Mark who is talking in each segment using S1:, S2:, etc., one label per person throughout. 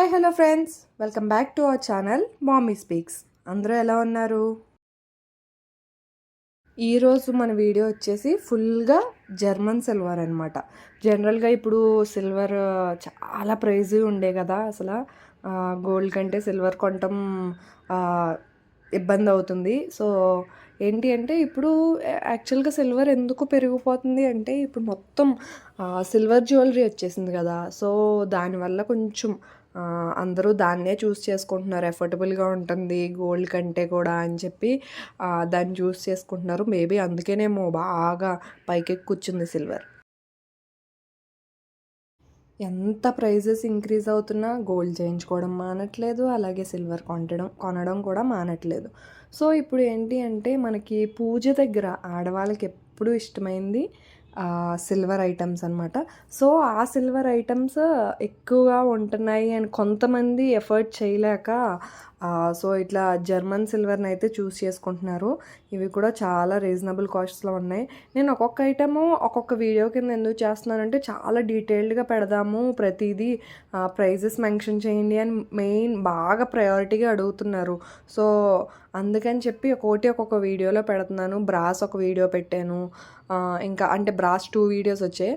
S1: Hi hello friends, welcome back to our channel Mommy Speaks. అందరూ ఎలా ఉన్నారు? ఈరోజు మన వీడియో వచ్చేసి ఫుల్గా జర్మన్ సిల్వర్ అనమాట. జనరల్గా ఇప్పుడు సిల్వర్ చాలా ప్రైజ్ ఉండే కదా, అసలు గోల్డ్ కంటే సిల్వర్ కొనటం ఇబ్బంది అవుతుంది. సో ఏంటి అంటే ఇప్పుడు యాక్చువల్గా సిల్వర్ ఎందుకు పెరిగిపోతుంది అంటే ఇప్పుడు మొత్తం సిల్వర్ జ్యువెలరీ వచ్చేసింది కదా. సో దానివల్ల కొంచెం అందరూ దాన్నే చూస్ చేసుకుంటున్నారు, ఎఫర్టబుల్గా ఉంటుంది గోల్డ్ కంటే కూడా అని చెప్పి దాన్ని చూస్ చేసుకుంటున్నారు. మేబీ అందుకేనేమో బాగా పైకెక్కి కూర్చుంది సిల్వర్. ఎంత ప్రైజెస్ ఇంక్రీజ్ అవుతున్నా గోల్డ్ చేయించుకోవడం మానట్లేదు, అలాగే సిల్వర్ కొనడం కూడా మానట్లేదు. సో ఇప్పుడు ఏంటి అంటే మనకి పూజ దగ్గర ఆడవాళ్ళకి ఎప్పుడు ఇష్టమైంది సిల్వర్ ఐటమ్స్ అనమాట. సో ఆ సిల్వర్ ఐటమ్స్ ఎక్కువగా ఉంటున్నాయి అని కొంతమంది ఎఫర్ట్ చేయలేక సో ఇట్లా జర్మన్ సిల్వర్ని అయితే చూస్ చేసుకుంటున్నారు. ఇవి కూడా చాలా రీజనబుల్ కాస్ట్స్లో ఉన్నాయి. నేను ఒక్కొక్క ఐటము ఒక్కొక్క వీడియో కింద ఎందుకు చేస్తున్నానంటే చాలా డీటెయిల్డ్గా పెడదాము, ప్రతిదీ ప్రైజెస్ మెన్షన్ చేయండి అని మెయిన్ బాగా ప్రయారిటీగా అడుగుతున్నారు. సో అందుకని చెప్పి ఒక్కొక్క వీడియోలో పెడుతున్నాను. బ్రాస్ ఒక వీడియో పెట్టాను, ఇంకా అంటే బ్రాస్ 2 వీడియోస్ వచ్చాయి,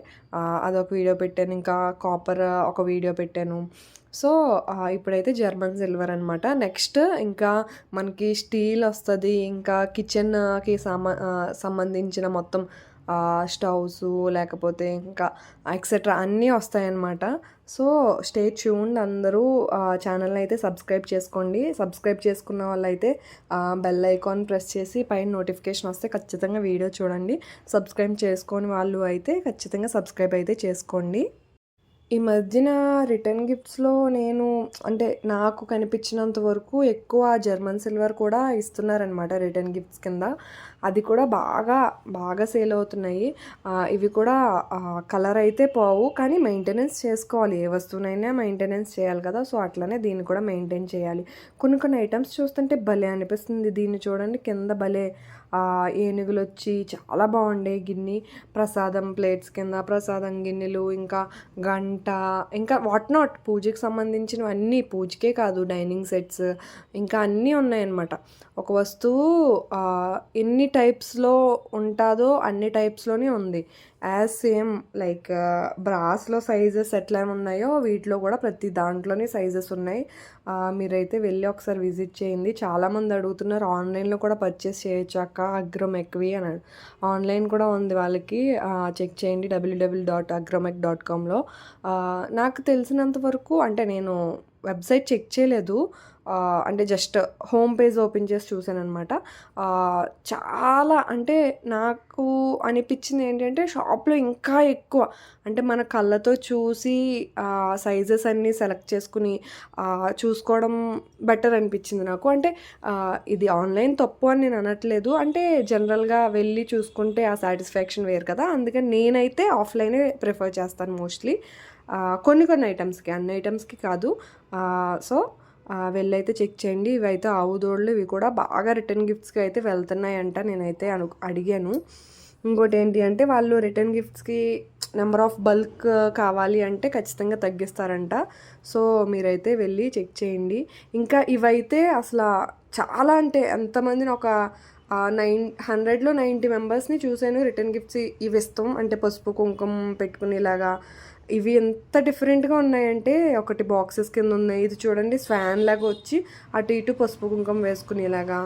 S1: అదొక వీడియో పెట్టాను, ఇంకా కాపర్ ఒక వీడియో పెట్టాను. సో ఇప్పుడైతే జర్మన్ సిల్వర్ అనమాట. నెక్స్ట్ ఇంకా మనకి స్టీల్ వస్తుంది, ఇంకా కిచెన్కి సంబంధించిన మొత్తం స్టవ్స్ లేకపోతే ఇంకా ఎక్సెట్రా అన్నీ వస్తాయన్నమాట. సో స్టే ట్యూన్డ్, అందరూ ఛానల్ని అయితే సబ్స్క్రైబ్ చేసుకోండి. సబ్స్క్రైబ్ చేసుకున్న వాళ్ళైతే బెల్ ఐకాన్ ప్రెస్ చేసి పైన నోటిఫికేషన్ వస్తే ఖచ్చితంగా వీడియో చూడండి. సబ్స్క్రైబ్ చేసుకొని వాళ్ళు అయితే ఖచ్చితంగా సబ్స్క్రైబ్ అయితే చేసుకోండి. ఈ మధ్యన రిటర్న్ గిఫ్ట్స్లో నేను అంటే నాకు కనిపించినంత వరకు ఎక్కువ జర్మన్ సిల్వర్ కూడా ఇస్తున్నారనమాట రిటర్న్ గిఫ్ట్స్ కింద. అది కూడా బాగా సేల్ అవుతున్నాయి. ఇవి కూడా కలర్ అయితే పోవు, కానీ మెయింటెనెన్స్ చేసుకోవాలి. ఏ వస్తువునైనా మెయింటెనెన్స్ చేయాలి కదా, సో అట్లనే దీన్ని కూడా మెయింటైన్ చేయాలి. కొన్ని ఐటమ్స్ చూస్తుంటే భలే అనిపిస్తుంది. దీన్ని చూడండి, కింద భలే ఏనుగులు వచ్చి చాలా బాగుండే గిన్నె, ప్రసాదం ప్లేట్స్ కింద ప్రసాదం గిన్నెలు, ఇంకా గంట, ఇంకా వాట్ నాట్ పూజకి సంబంధించినవన్నీ, పూజకే కాదు డైనింగ్ సెట్స్ ఇంకా అన్నీ ఉన్నాయన్నమాట. ఒక వస్తువు ఎన్ని టైప్స్లో ఉంటుందో అన్ని టైప్స్లోనే ఉంది. యాజ్ సేమ్ లైక్ బ్రాస్లో సైజెస్ ఎట్లా ఉన్నాయో వీటిలో కూడా ప్రతి దాంట్లోనే సైజెస్ ఉన్నాయి. మీరైతే వెళ్ళి ఒకసారి విజిట్ చేయండి. చాలామంది అడుగుతున్నారు ఆన్లైన్లో కూడా పర్చేస్ చేయొచ్చు అక్క అగ్రోమెక్వి అని. ఆన్లైన్ కూడా ఉంది వాళ్ళకి, చెక్ చేయండి www.agromek.comలో. నాకు తెలిసినంత వరకు, అంటే నేను వెబ్సైట్ చెక్ చేయలేదు, అంటే జస్ట్ హోమ్ పేజ్ ఓపెన్ చేసి చూసాను అనమాట. చాలా అంటే నాకు అనిపించింది ఏంటంటే షాప్లో ఇంకా ఎక్కువ, అంటే మన కళ్ళతో చూసి సైజెస్ అన్నీ సెలెక్ట్ చేసుకుని చూసుకోవడం బెటర్ అనిపించింది నాకు. అంటే ఇది ఆన్లైన్ తప్పు అని నేను అనట్లేదు, అంటే జనరల్గా వెళ్ళి చూసుకుంటే ఆ సాటిస్ఫాక్షన్ వేరు కదా. అందుకని నేనైతే ఆఫ్లైనే ప్రిఫర్ చేస్తాను మోస్ట్లీ, కొన్ని ఐటమ్స్కి, అన్ని ఐటమ్స్కి కాదు. సో వెళ్ళైతే చెక్ చేయండి. ఇవైతే ఆవు దూడలు, ఇవి కూడా బాగా రిటర్న్ గిఫ్ట్స్కి అయితే వెళ్తున్నాయంట, నేనైతే అడిగాను. ఇంకోటి ఏంటి అంటే వాళ్ళు రిటర్న్ గిఫ్ట్స్కి నెంబర్ ఆఫ్ బల్క్ కావాలి అంటే ఖచ్చితంగా తగ్గిస్తారంట. సో మీరైతే వెళ్ళి చెక్ చేయండి. ఇంకా ఇవైతే అసలు చాలా, అంటే ఎంతమందిని, ఒక 100లో 90 మెంబర్స్ని చూశాను రిటర్న్ గిఫ్ట్స్ ఇవి ఇస్తాం అంటే పసుపు కుంకుమ పెట్టుకునేలాగా. ఇవి ఎంత డిఫరెంట్గా ఉన్నాయంటే, ఒకటి బాక్సెస్ కింద ఉన్నాయి, ఇది చూడండి స్వాన్ లాగా వచ్చి అటు ఇటు పసుపు కుంకుమ వేసుకునేలాగా.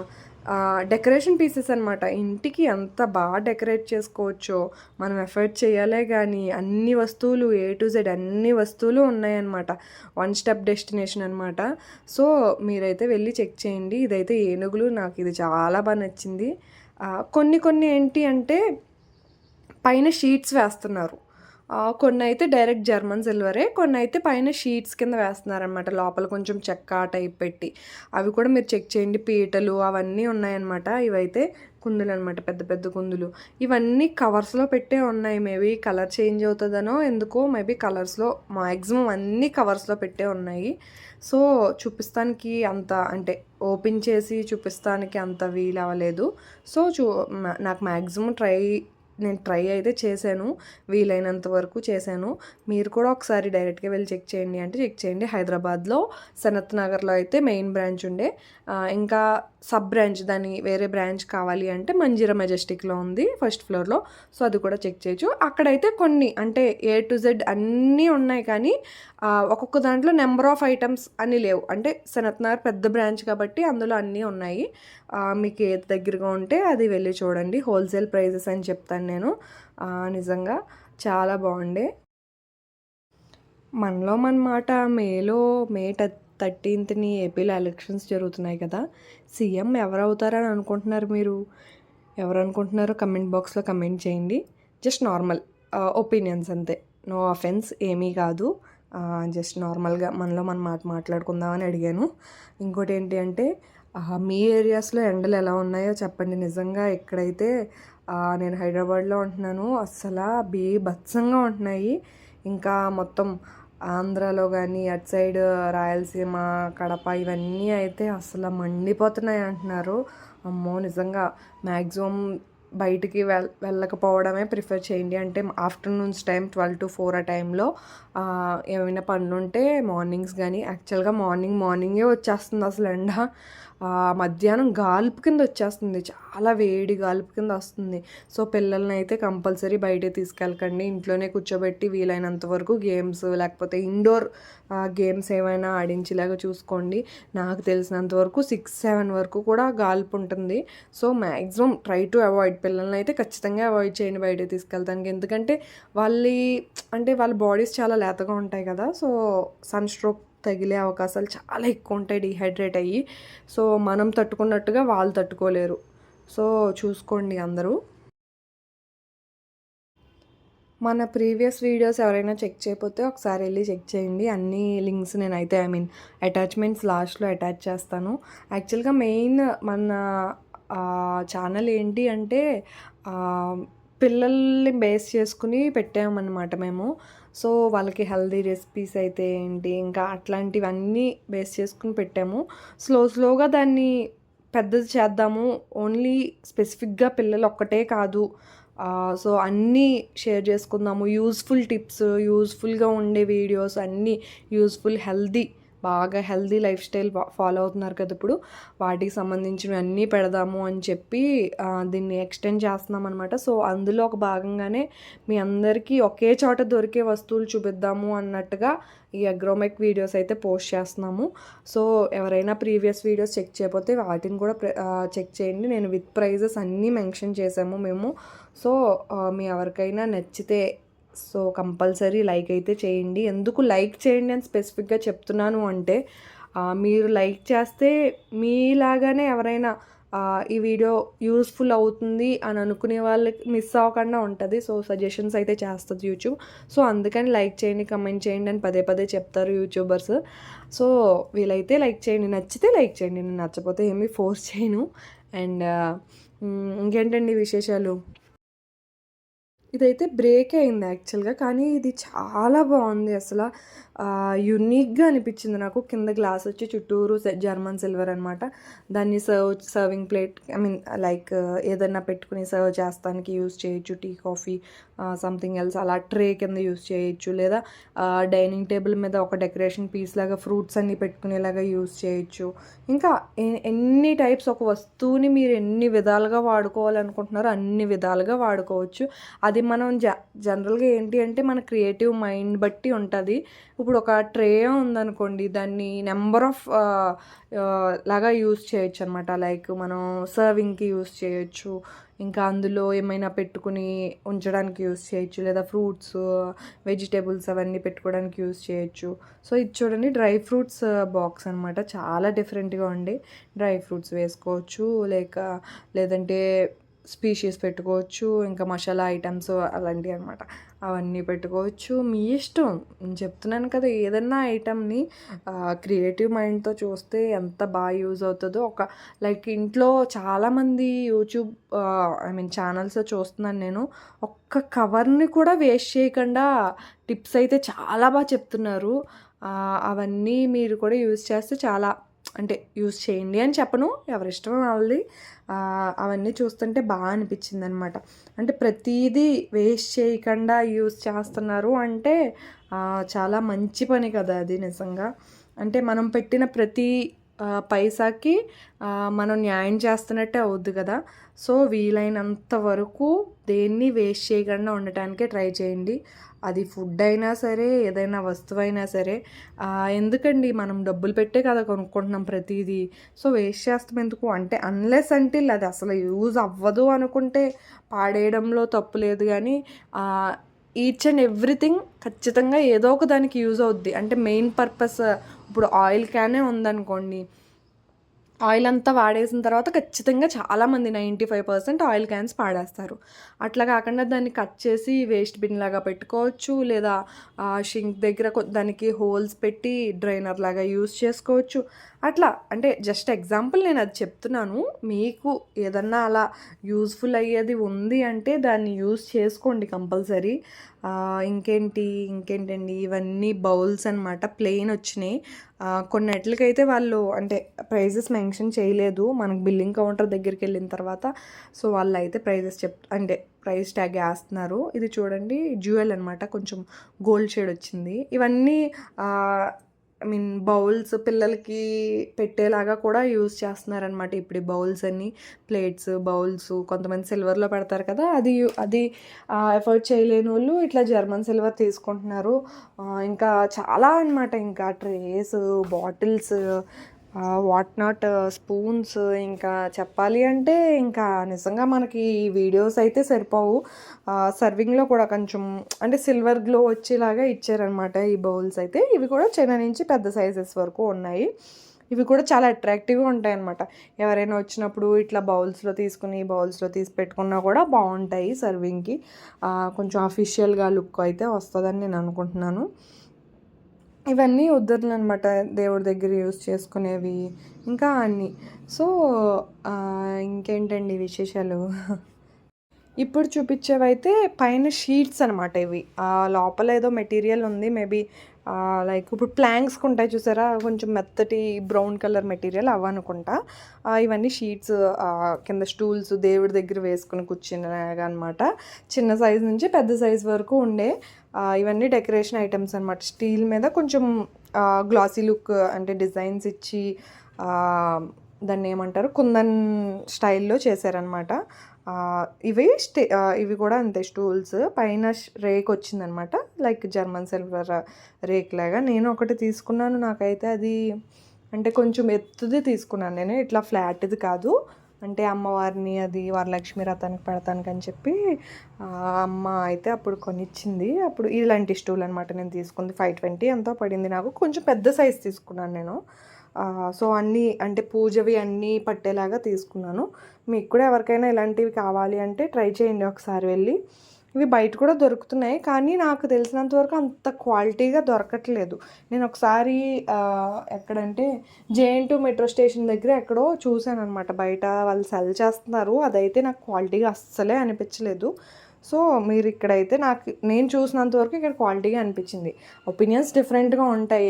S1: డెకరేషన్ పీసెస్ అనమాట. ఇంటికి ఎంత బాగా డెకరేట్ చేసుకోవచ్చో మనం ఎఫర్ట్ చేయాలే కానీ అన్ని వస్తువులు A to Z అన్ని వస్తువులు ఉన్నాయన్నమాట. వన్ స్టెప్ డెస్టినేషన్ అనమాట. సో మీరైతే వెళ్ళి చెక్ చేయండి. ఇదైతే ఏనుగులు, నాకు ఇది చాలా బాగా నచ్చింది. కొన్ని ఏంటి అంటే పైన షీట్స్ వేస్తున్నారు, కొన్ని అయితే డైరెక్ట్ జర్మన్ సిల్వరే, కొన్ని అయితే పైన షీట్స్ కింద వేస్తున్నారనమాట, లోపల కొంచెం చెక్క టైప్ పెట్టి. అవి కూడా మీరు చెక్ చేయండి. పీటలు అవన్నీ ఉన్నాయన్నమాట. ఇవైతే కుందులు అనమాట, పెద్ద కుందులు. ఇవన్నీ కవర్స్లో పెట్టే ఉన్నాయి. మేబీ కలర్ చేంజ్ అవుతుందనో ఎందుకో, మేబీ కలర్స్లో మ్యాక్సిమం అన్నీ కవర్స్లో పెట్టే ఉన్నాయి. సో చూపిస్తానికి అంత, అంటే ఓపెన్ చేసి చూపిస్తానికి అంత వీలు అవ్వలేదు. సో నాకు మ్యాక్సిమం ట్రై నేను ట్రై అయితే చేశాను, వీలైనంత వరకు చేశాను. మీరు కూడా ఒకసారి డైరెక్ట్గా వెళ్ళి చెక్ చేయండి అంటే చెక్ చేయండి. హైదరాబాద్లో సనత్ నగర్లో అయితే మెయిన్ బ్రాంచ్ ఉండే, ఇంకా సబ్ బ్రాంచ్ దాని వేరే బ్రాంచ్ కావాలి అంటే మంజీరా మెజెస్టిక్లో ఉంది ఫస్ట్ ఫ్లోర్లో. సో అది కూడా చెక్ చేయొచ్చు. అక్కడైతే కొన్ని అంటే A to Z అన్నీ ఉన్నాయి, కానీ ఒక్కొక్క దాంట్లో నెంబర్ ఆఫ్ ఐటమ్స్ అని లేవు. అంటే సనత్ నగర్ పెద్ద బ్రాంచ్ కాబట్టి అందులో అన్నీ ఉన్నాయి. మీకు ఏది దగ్గరగా ఉంటే అది వెళ్ళి చూడండి. హోల్సేల్ ప్రైజెస్ అని చెప్తాను నేను. నిజంగా చాలా బాగుండే. మనలో మన మాట. మే 13ని ఏపీలో ఎలక్షన్స్ జరుగుతున్నాయి కదా. సీఎం ఎవరు అవుతారని అనుకుంటున్నారు మీరు? ఎవరు అనుకుంటున్నారో కమెంట్ బాక్స్లో కమెంట్ చేయండి. జస్ట్ నార్మల్ ఒపీనియన్స్ అంతే, నో అఫెన్స్ ఏమీ కాదు. జస్ట్ నార్మల్గా మనలో మన మాట మాట్లాడుకుందామని అడిగాను. ఇంకోటి ఏంటి అంటే మీ ఏరియాస్లో ఎండలు ఎలా ఉన్నాయో చెప్పండి. నిజంగా ఎక్కడైతే నేను హైదరాబాద్లో ఉంటున్నాను, అస్సలు బీభత్సంగా ఉంటున్నాయి. ఇంకా మొత్తం ఆంధ్రాలో కానీ అటు సైడ్ రాయలసీమ, కడప ఇవన్నీ అయితే అసలు మండిపోతున్నాయి అంటున్నారు. అమ్మో నిజంగా మ్యాక్సిమం బయటికి వెళ్ళకపోవడమే ప్రిఫర్ చేయండి. అంటే ఆఫ్టర్నూన్స్ టైం 12 to 4 ఆ టైంలో ఏమైనా పనులు ఉంటే మార్నింగ్స్ కానీ, యాక్చువల్గా మార్నింగే వచ్చేస్తుంది అసలు ఎండ. మధ్యాహ్నం గాల్పు కింద వచ్చేస్తుంది, చాలా వేడి గాల్పు కింద వస్తుంది. సో పిల్లల్ని అయితే కంపల్సరీ బయటే తీసుకెళ్ళకండి, ఇంట్లోనే కూర్చోబెట్టి వీలైనంత వరకు గేమ్స్ లేకపోతే ఇండోర్ గేమ్స్ ఏమైనా ఆడించేలాగా చూసుకోండి. నాకు తెలిసినంత వరకు 6-7 వరకు కూడా గాల్పు ఉంటుంది. So maximum try to avoid. పిల్లల్ని అయితే ఖచ్చితంగా అవాయిడ్ చేయండి బయటకు తీసుకెళ్తానికి. ఎందుకంటే వాళ్ళ బాడీస్ చాలా లేతగా ఉంటాయి కదా. సో సన్ స్ట్రోక్ తగిలే అవకాశాలు చాలా ఎక్కువ ఉంటాయి డిహైడ్రేట్ అయ్యి. సో మనం తట్టుకున్నట్టుగా వాళ్ళు తట్టుకోలేరు. సో చూసుకోండి అందరూ. మన ప్రీవియస్ వీడియోస్ ఎవరైనా చెక్ చేయకపోతే ఒకసారి వెళ్ళి చెక్ చేయండి. అన్ని లింక్స్ నేనైతే అటాచ్మెంట్స్ లాస్ట్లో అటాచ్ చేస్తాను. యాక్చువల్గా మెయిన్ మన ఛానల్ ఏంటి అంటే పిల్లల్ని బేస్ చేసుకుని పెట్టామన్నమాట మేము. సో వాళ్ళకి హెల్దీ రెసిపీస్ అయితే ఏంటి, ఇంకా అట్లాంటివన్నీ బేస్ చేసుకుని పెట్టాము. స్లోగా దాన్ని పెద్దది చేద్దాము. ఓన్లీ స్పెసిఫిక్గా పిల్లలు ఒక్కటే కాదు, సో అన్నీ షేర్ చేసుకుందాము. యూస్ఫుల్ టిప్స్, యూస్ఫుల్గా ఉండే వీడియోస్, అన్నీ యూస్ఫుల్ బాగా హెల్దీ లైఫ్ స్టైల్ ఫాలో అవుతున్నారు కదా ఇప్పుడు, వాటికి సంబంధించినవి అన్నీ పెడదాము అని చెప్పి దీన్ని ఎక్స్టెండ్ చేస్తున్నాం అనమాట. సో అందులో ఒక భాగంగానే మీ అందరికీ ఒకే చోట దొరికే వస్తువులు చూపిద్దాము అన్నట్టుగా ఈ అగ్రోమెక్ వీడియోస్ అయితే పోస్ట్ చేస్తున్నాము. సో ఎవరైనా ప్రీవియస్ వీడియోస్ చెక్ చేయకపోతే వాటిని కూడా చెక్ చేయండి. నేను విత్ ప్రైజెస్ అన్నీ మెన్షన్ చేసాము మేము. సో మీ ఎవరికైనా నచ్చితే సో కంపల్సరీ లైక్ అయితే చేయండి. ఎందుకు లైక్ చేయండి అని స్పెసిఫిక్గా చెప్తున్నాను అంటే మీరు లైక్ చేస్తే మీలాగానే ఎవరైనా ఈ వీడియో యూస్ఫుల్ అవుతుంది అని అనుకునే వాళ్ళకి మిస్ అవ్వకుండా ఉంటుంది. సో సజెషన్స్ అయితే చేస్తుంది యూట్యూబ్. సో అందుకని లైక్ చేయండి, కమెంట్ చేయండి అని పదే చెప్తారు యూట్యూబర్స్. సో వీలైతే లైక్ చేయండి, నచ్చితే లైక్ చేయండి, నేను నచ్చపోతే ఏమీ ఫోర్స్ చేయను. అండ్ ఇంకేంటండి విశేషాలు? ఇదైతే బ్రేక్ అయింది యాక్చువల్గా, కానీ ఇది చాలా బాగుంది అసలు. యునిక్గా అనిపించింది నాకు. కింద గ్లాస్ వచ్చి చుట్టూరు జర్మన్ సిల్వర్ అనమాట. దాన్ని సర్వింగ్ ప్లేట్, లైక్ ఏదన్నా పెట్టుకుని సర్వ్ చేస్తానికి యూస్ చేయొచ్చు. టీ, కాఫీ, సంథింగ్ ఎల్స్ అలా ట్రే కింద యూస్ చేయొచ్చు. లేదా డైనింగ్ టేబుల్ మీద ఒక డెకరేషన్ పీస్ లాగా ఫ్రూట్స్ అన్నీ పెట్టుకునేలాగా యూస్ చేయొచ్చు. ఇంకా ఎన్ని టైప్స్, ఒక వస్తువుని మీరు ఎన్ని విధాలుగా వాడుకోవాలనుకుంటున్నారో అన్ని విధాలుగా వాడుకోవచ్చు. అది మనం జనరల్గా ఏంటి అంటే మన క్రియేటివ్ మైండ్ బట్టి ఉంటుంది. ఇప్పుడు ఒక ట్రే ఉందనుకోండి, దాన్ని నెంబర్ ఆఫ్ లాగా యూస్ చేయొచ్చు అనమాట. లైక్ మనం సర్వింగ్కి యూస్ చేయొచ్చు, ఇంకా అందులో ఏమైనా పెట్టుకుని ఉంచడానికి యూస్ చేయొచ్చు, లేదా ఫ్రూట్స్, వెజిటేబుల్స్ అవన్నీ పెట్టుకోవడానికి యూస్ చేయొచ్చు. సో ఇది చూడండి, డ్రై ఫ్రూట్స్ బాక్స్ అనమాట. చాలా డిఫరెంట్గా ఉండి డ్రై ఫ్రూట్స్ వేసుకోవచ్చు, లేదంటే స్పీషీస్ పెట్టుకోవచ్చు, ఇంకా మసాలా ఐటమ్స్ అలాంటివి అనమాట. అవన్నీ పెట్టుకోవచ్చు, మీ ఇష్టం. నేను చెప్తున్నాను కదా, ఏదన్నా ఐటమ్ని క్రియేటివ్ మైండ్తో చూస్తే ఎంత బాగా యూజ్ అవుతుందో. లైక్ ఇంట్లో చాలామంది యూట్యూబ్ ఛానల్స్ చూస్తున్నాను నేను. ఒక్క కవర్ని కూడా వేస్ట్ చేయకుండా టిప్స్ అయితే చాలా బాగా చెప్తున్నారు. అవన్నీ మీరు కూడా యూజ్ చేస్తే చాలా అంటే యూజ్ చేయండి అని చెప్పను, ఎవరిష్టం వాళ్ళది. అవన్నీ చూస్తుంటే బాగా అనిపించింది అనమాట. అంటే ప్రతిదీ వేస్ట్ చేయకుండా యూజ్ చేస్తున్నారు అంటే చాలా మంచి పని కదా అది నిజంగా. అంటే మనం పెట్టిన ప్రతి పైసాకి మనం న్యాయం చేస్తున్నట్టే అవుద్ది కదా. సో వీలైనంత వరకు దేన్ని వేస్ట్ చేయకుండా ఉండటానికే ట్రై చేయండి. అది ఫుడ్ అయినా సరే, ఏదైనా వస్తువైనా సరే. ఎందుకండి, మనం డబ్బులు పెట్టే కదా కొనుక్కుంటున్నాం ప్రతిదీ. సో వేస్ట్ చేస్తాం ఎందుకు అంటే, అన్లెస్ అంటిల్ అది అసలు యూజ్ అవ్వదు అనుకుంటే పాడేయడంలో తప్పు లేదు. కానీ ఈచ్ అండ్ ఎవ్రీథింగ్ ఖచ్చితంగా ఏదో ఒక దానికి యూజ్ అవుద్ది. అంటే మెయిన్ పర్పస్, ఇప్పుడు ఆయిల్ క్యానే ఉందనుకోండి, ఆయిల్ అంతా వాడేసిన తర్వాత ఖచ్చితంగా చాలామంది 95% ఆయిల్ క్యాన్స్ పాడేస్తారు. అట్లా కాకుండా దాన్ని కట్ చేసి వేస్ట్ బిన్ లాగా పెట్టుకోవచ్చు, లేదా షింక్ దగ్గర దానికి హోల్స్ పెట్టి డ్రైనర్ లాగా యూస్ చేసుకోవచ్చు. అట్లా అంటే జస్ట్ ఎగ్జాంపుల్ నేను అది చెప్తున్నాను. మీకు ఏదన్నా అలా యూస్ఫుల్ అయ్యేది ఉంది అంటే దాన్ని యూస్ చేసుకోండి కంపల్సరీ. ఇంకేంటండి, ఇవన్నీ బౌల్స్ అనమాట, ప్లెయిన్ వచ్చినాయి. కొన్నిట్లకైతే వాళ్ళు అంటే ప్రైజెస్ మెన్షన్ చేయలేదు మనకు బిల్లింగ్ కౌంటర్ దగ్గరికి వెళ్ళిన తర్వాత. సో వాళ్ళు అయితే ప్రైజెస్ అంటే ప్రైస్ ట్యాగ్ వేస్తున్నారు. ఇది చూడండి, జ్యువెల్ అనమాట, కొంచెం గోల్డ్ షేడ్ వచ్చింది. ఇవన్నీ బౌల్స్ పిల్లలకి పెట్టేలాగా కూడా యూజ్ చేస్తున్నారనమాట ఇప్పుడు ఈ బౌల్స్ అన్ని. ప్లేట్స్, బౌల్స్ కొంతమంది సిల్వర్లో పెడతారు కదా, అది ఎఫర్ట్ చేయలేని వాళ్ళు ఇట్లా జర్మన్ సిల్వర్ తీసుకుంటున్నారు. ఇంకా చాలా అనమాట, ఇంకా trace, bottles, what not, spoons, ఇంకా చెప్పాలి అంటే ఇంకా నిజంగా మనకి ఈ వీడియోస్ అయితే సరిపోవు. సర్వింగ్లో కూడా కొంచెం అంటే సిల్వర్ గ్లో వచ్చేలాగా ఇచ్చారనమాట ఈ బౌల్స్ అయితే. ఇవి కూడా చిన్న నుంచి పెద్ద సైజెస్ వరకు ఉన్నాయి. ఇవి కూడా చాలా అట్రాక్టివ్గా ఉంటాయి అన్నమాట. ఎవరైనా వచ్చినప్పుడు ఇట్లా బౌల్స్లో తీసి పెట్టుకున్నా కూడా బాగుంటాయి సర్వింగ్కి. కొంచెం అఫీషియల్గా లుక్ అయితే వస్తుందని నేను అనుకుంటున్నాను. ఇవన్నీ ఉద్దర్లు అనమాట, దేవుడి దగ్గర యూస్ చేసుకునేవి ఇంకా అన్నీ. సో ఇంకేంటండి విశేషాలు. ఇప్పుడు చూపించేవైతే పైన షీట్స్ అనమాట. ఇవి లోపల ఏదో మెటీరియల్ ఉంది, మేబీ లైక్ ఇప్పుడు ప్లాంక్స్కి ఉంటాయి చూసారా, కొంచెం మెత్తటి బ్రౌన్ కలర్ మెటీరియల్ అవ్వనుకుంటా. ఇవన్నీ షీట్స్, కింద స్టూల్స్ దేవుడి దగ్గర వేసుకుని కూర్చునేగా అనమాట. చిన్న సైజు నుంచి పెద్ద సైజు వరకు ఉండే ఇవన్నీ డెకరేషన్ ఐటమ్స్ అనమాట. స్టీల్ మీద కొంచెం గ్లాసీ లుక్ అంటే డిజైన్స్ ఇచ్చి దాన్ని ఏమంటారు, కుందన్ స్టైల్లో చేశారనమాట. ఇవి కూడా అంతే, స్టూల్స్ పైన రేక్ వచ్చిందనమాట, లైక్ జర్మన్ సిల్వర్ రేక్ లాగా. నేను ఒకటి తీసుకున్నాను, నాకైతే అది అంటే కొంచెం ఎత్తుది తీసుకున్నాను నేను, ఇట్లా ఫ్లాట్ది కాదు. అంటే అమ్మవారిని అది వరలక్ష్మి రథానికి పెడతానికి అని చెప్పి అమ్మ అయితే అప్పుడు కొనిచ్చింది. అప్పుడు ఇలాంటి స్టూల్ అనమాట నేను తీసుకుంది. 520 ఎంతో పడింది నాకు. కొంచెం పెద్ద సైజ్ తీసుకున్నాను నేను. సో అన్నీ అంటే పూజవి అన్నీ పట్టేలాగా తీసుకున్నాను. మీకు కూడా ఎవరికైనా ఇలాంటివి కావాలి అంటే ట్రై చేయండి ఒకసారి వెళ్ళి. ఇవి బయట కూడా దొరుకుతున్నాయి, కానీ నాకు తెలిసినంత వరకు అంత క్వాలిటీగా దొరకట్లేదు. నేను ఒకసారి ఎక్కడంటే JN2 మెట్రో స్టేషన్ దగ్గర ఎక్కడో చూశాను అనమాట, బయట వాళ్ళు సెల్ చేస్తున్నారు. అదైతే నాకు క్వాలిటీగా అస్సలే అనిపించలేదు. సో మీరు ఇక్కడైతే నేను చూసినంత వరకు ఇక్కడ క్వాలిటీగా అనిపించింది. ఒపీనియన్స్ డిఫరెంట్గా ఉంటాయి.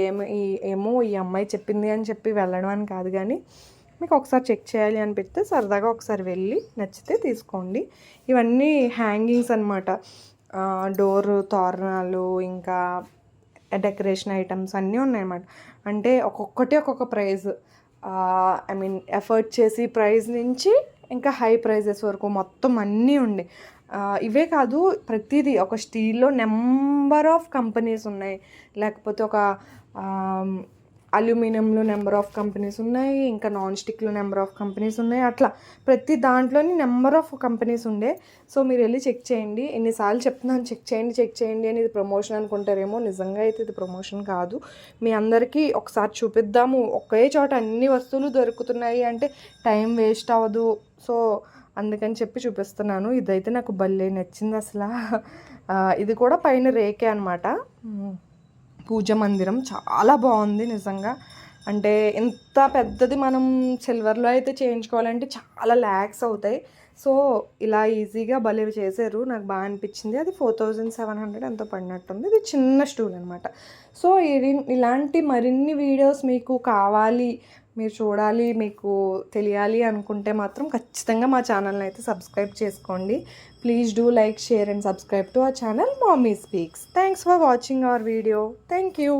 S1: ఏమో ఈ అమ్మాయి చెప్పింది అని చెప్పి వెళ్ళడం అని కాదు, కానీ మీకు ఒకసారి చెక్ చేయాలి అనిపిస్తే సరదాగా ఒకసారి వెళ్ళి నచ్చితే తీసుకోండి. ఇవన్నీ హ్యాంగింగ్స్ అనమాట, డోర్ తోరణాలు, ఇంకా డెకరేషన్ ఐటమ్స్ అన్నీ ఉన్నాయన్నమాట. అంటే ఒక్కొక్కటి ఒక్కొక్క ప్రైజ్, ఎఫర్ట్ చేసి ప్రైజ్ నుంచి ఇంకా హై ప్రైజెస్ వరకు మొత్తం అన్నీ ఉండే. ఇవే కాదు, ప్రతిదీ ఒక స్టీల్లో నెంబర్ ఆఫ్ కంపెనీస్ ఉన్నాయి, లేకపోతే ఒక అల్యూమినియంలో నెంబర్ ఆఫ్ కంపెనీస్ ఉన్నాయి, ఇంకా నాన్ స్టిక్లో నెంబర్ ఆఫ్ కంపెనీస్ ఉన్నాయి. అట్లా ప్రతి దాంట్లోని నెంబర్ ఆఫ్ కంపెనీస్ ఉండే. సో మీరు వెళ్ళి చెక్ చేయండి. ఎన్నిసార్లు చెప్తున్నాను చెక్ చేయండి అని. ఇది ప్రమోషన్ అనుకుంటారేమో, నిజంగా అయితే ఇది ప్రమోషన్ కాదు. మీ అందరికీ ఒకసారి చూపిద్దాము, ఒకే చోట అన్ని వస్తువులు దొరుకుతున్నాయి అంటే టైం వేస్ట్ అవ్వదు. సో అందుకని చెప్పి చూపిస్తున్నాను. ఇదైతే నాకు భలే నచ్చింది అసలు. ఇది కూడా పైన రేకే అనమాట. పూజ మందిరం చాలా బాగుంది నిజంగా. అంటే ఎంత పెద్దది మనం సిల్వర్లో అయితే చేయించుకోవాలంటే చాలా ల్యాక్స్ అవుతాయి. సో ఇలా ఈజీగా భలే చేశారు, నాకు బాగా అనిపించింది. అది 4700 ఎంతో పడినట్టుంది. ఇది చిన్న స్టూల్ అనమాట. సో ఇలాంటి మరిన్ని వీడియోస్ మీకు కావాలి మీరు చూడాలి, మీకు తెలియాలి అనుకుంటే మాత్రం ఖచ్చితంగా మా ఛానల్ని అయితే సబ్స్క్రైబ్ చేసుకోండి. Please do like, share and subscribe to our channel mummy speaks. Thanks for watching our video. Thank you.